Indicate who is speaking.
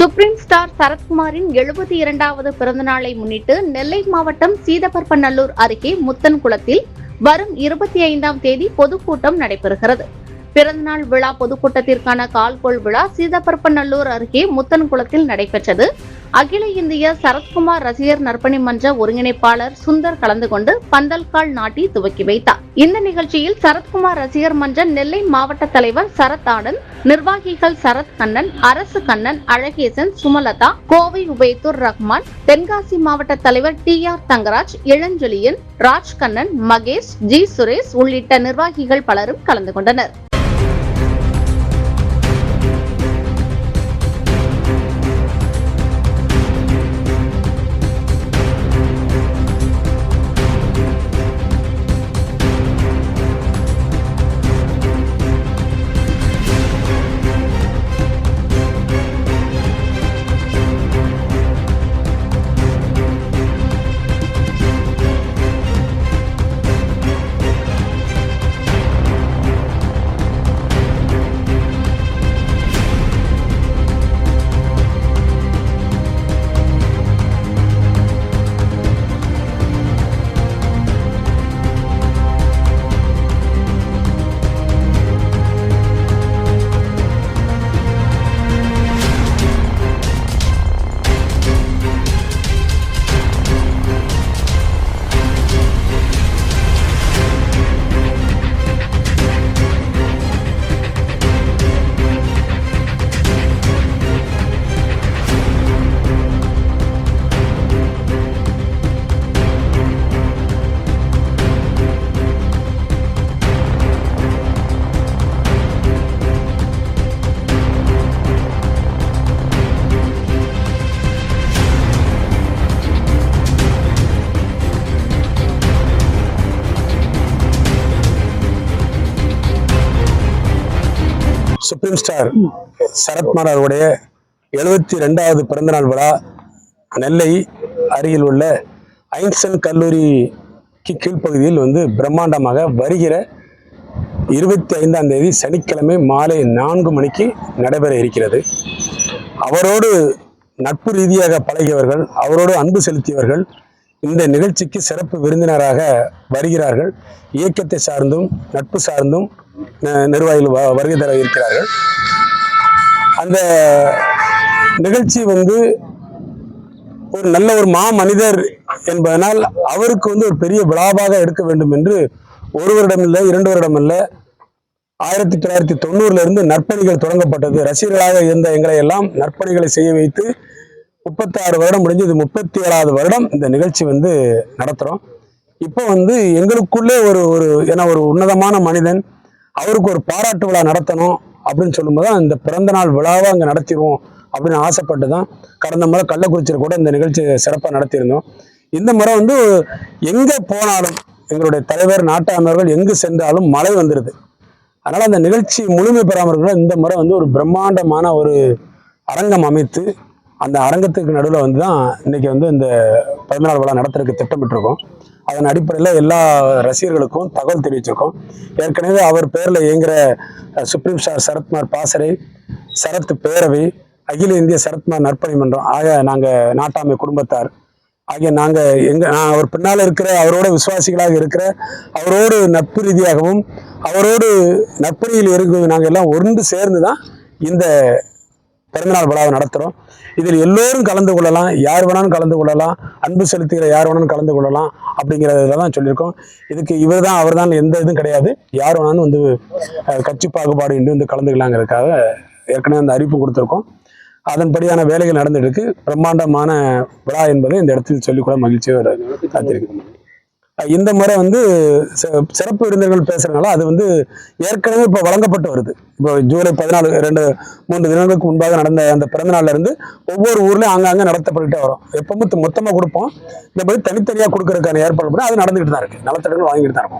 Speaker 1: Supreme star சரத்குமாரின் 72வது பிறந்தநாளை முன்னிட்டு நெல்லை மாவட்டம் சீதப்பரப்பநல்லூர் அருகே முத்தன்குளத்தில் வரும் 25ஆம் தேதி பொதுக்கூட்டம் நடைபெறுகிறது. பிறந்தநாள் விழா பொதுக்கூட்டத்திற்கான கால்கோள் விழா சீதப்பரப்பநல்லூர் அருகே முத்தன்குளத்தில் நடைபெற்றது. அகில இந்திய சரத்குமார் ரசிகர் நற்பணி மன்ற ஒருங்கிணைப்பாளர் சுந்தர் கலந்து கொண்டு பந்தல்கால் நாட்டி துவக்கி வைத்தார். இந்த நிகழ்ச்சியில் சரத்குமார் ரசிகர் மன்ற நெல்லை மாவட்ட தலைவர் சரத் ஆனந்த், நிர்வாகிகள் சரத் கண்ணன், அரசு கண்ணன், அழகேசன், சுமலதா, கோவை உபயத்தூர் ரஹ்மான், தென்காசி மாவட்ட தலைவர் TR தங்கராஜ், இளஞ்செழியன், ராஜ் கண்ணன், மகேஷ், ஜி சுரேஷ் உள்ளிட்ட நிர்வாகிகள் பலரும் கலந்து கொண்டனர்.
Speaker 2: சுப்ரீம் ஸ்டார் சரத்குமார் அவருடைய 72வது பிறந்தநாள் விழா நெல்லை அருகில் உள்ள ஐன்ஸ்டன் கல்லூரிக்கு கீழ்ப்பகுதியில் பிரம்மாண்டமாக வருகிற 25ஆம் தேதி சனிக்கிழமை மாலை 4 மணிக்கு நடைபெற இருக்கிறது. அவரோடு நட்பு ரீதியாக பழகியவர்கள், அவரோடு அன்பு செலுத்தியவர்கள் இந்த நிகழ்ச்சிக்கு சிறப்பு விருந்தினராக வருகிறார்கள். இயக்கத்தை சார்ந்தும் நட்பு சார்ந்தும் நிர்வாகிகள் வருகை தர இருக்கிறார்கள். அந்த நிகழ்ச்சி ஒரு நல்ல ஒரு மனிதர் என்பதனால் அவருக்கு ஒரு பெரிய விழாவாக எடுக்க வேண்டும் என்று ஒரு வருடம் இல்லை, 2 வருடம் இல்லை, 1990 இருந்து நற்பணிகள் தொடங்கப்பட்டது. ரசிகர்களாக இருந்த எங்களை எல்லாம் நற்பணிகளை செய்ய வைத்து 36 வருடம் முடிஞ்சு இது 37வது வருடம் இந்த நிகழ்ச்சி நடத்துகிறோம். இப்போ எங்களுக்குள்ளே ஒரு உன்னதமான மனிதன், அவருக்கு ஒரு பாராட்டு விழா நடத்தணும் அப்படின்னு சொல்லும்போது தான் இந்த பிறந்தநாள் விழாவை அங்கே நடத்திடுவோம் அப்படின்னு ஆசைப்பட்டு தான் கடந்த முறை கள்ளக்குறிச்சியில் கூட இந்த நிகழ்ச்சி சிறப்பாக நடத்தியிருந்தோம். இந்த முறை எங்கே போனாலும் எங்களுடைய தலைவர் நாட்டாளர்கள் எங்கு சென்றாலும் மழை வந்துடுது. அதனால் அந்த நிகழ்ச்சி முழுமை பெறாமல் இந்த முறை ஒரு பிரம்மாண்டமான ஒரு அரங்கம் அமைத்து அந்த அரங்கத்துக்கு நடுவில் தான் இன்னைக்கு இந்த பிறந்தநாள் விழா நடத்துறதுக்கு திட்டமிட்டிருக்கோம். அதன் அடிப்படையில் எல்லா ரசிகர்களுக்கும் தகவல் தெரிவிச்சிருக்கோம். ஏற்கனவே அவர் பேரில் இயங்குகிற சுப்ரீம் ஸ்டார் சரத்குமார் பாசறை, சரத் பேரவை, அகில இந்திய சரத்குமார் நற்பணி மன்றம் ஆக நாங்கள் நாட்டாமை குடும்பத்தார் ஆகிய நாங்கள் அவர் பின்னால் இருக்கிற அவரோட விசுவாசிகளாக இருக்கிற அவரோடு நட்பு ரீதியாகவும் அவரோடு நற்பணியில் இருக்கிற நாங்கள் எல்லாம் ஒன்று சேர்ந்து தான் இந்த பிறந்தநாள் விழாவை நடத்துகிறோம். இதில் எல்லோரும் கலந்து கொள்ளலாம், யார் வேணாலும் கலந்து கொள்ளலாம், அன்பு செலுத்துகிற யார் வேணாலும் கலந்து கொள்ளலாம் அப்படிங்கிறதுல தான் சொல்லியிருக்கோம். இதுக்கு இவர் தான் அவர் தான் எந்த இதுவும் கிடையாது. யார் வேணாலும் கட்சி பாகுபாடு இன்றி கலந்துக்கலாங்கிறதுக்காக ஏற்கனவே அந்த அறிவிப்பு கொடுத்துருக்கோம். அதன்படியான வேலைகள் நடந்துட்டு இருக்கு. பிரம்மாண்டமான விழா என்பதை இந்த இடத்தில் சொல்லிக்கூட மகிழ்ச்சியாக காத்திருக்கு. இந்த முறை சிறப்பு விருந்தினர்கள் பேசுறதுனால அது ஏற்கனவே இப்போ வழங்கப்பட்டு வருது. இப்போ ஜூலை 14 2-3 தினங்களுக்கு முன்பாக நடந்த அந்த பிறந்த நாள்ல இருந்து ஒவ்வொரு ஊர்லயும் ஆங்காங்கே நடத்தப்பட்டுட்டே வரும். எப்பவும் மொத்தமாக கொடுப்போம். இந்த மாதிரி தனித்தனியாக கொடுக்கறதுக்கான ஏற்பாடு பண்ணி அது நடந்துகிட்டு தான் இருக்கு. நலத்திட்டங்கள் வாங்கிட்டு தான் இருக்கும்.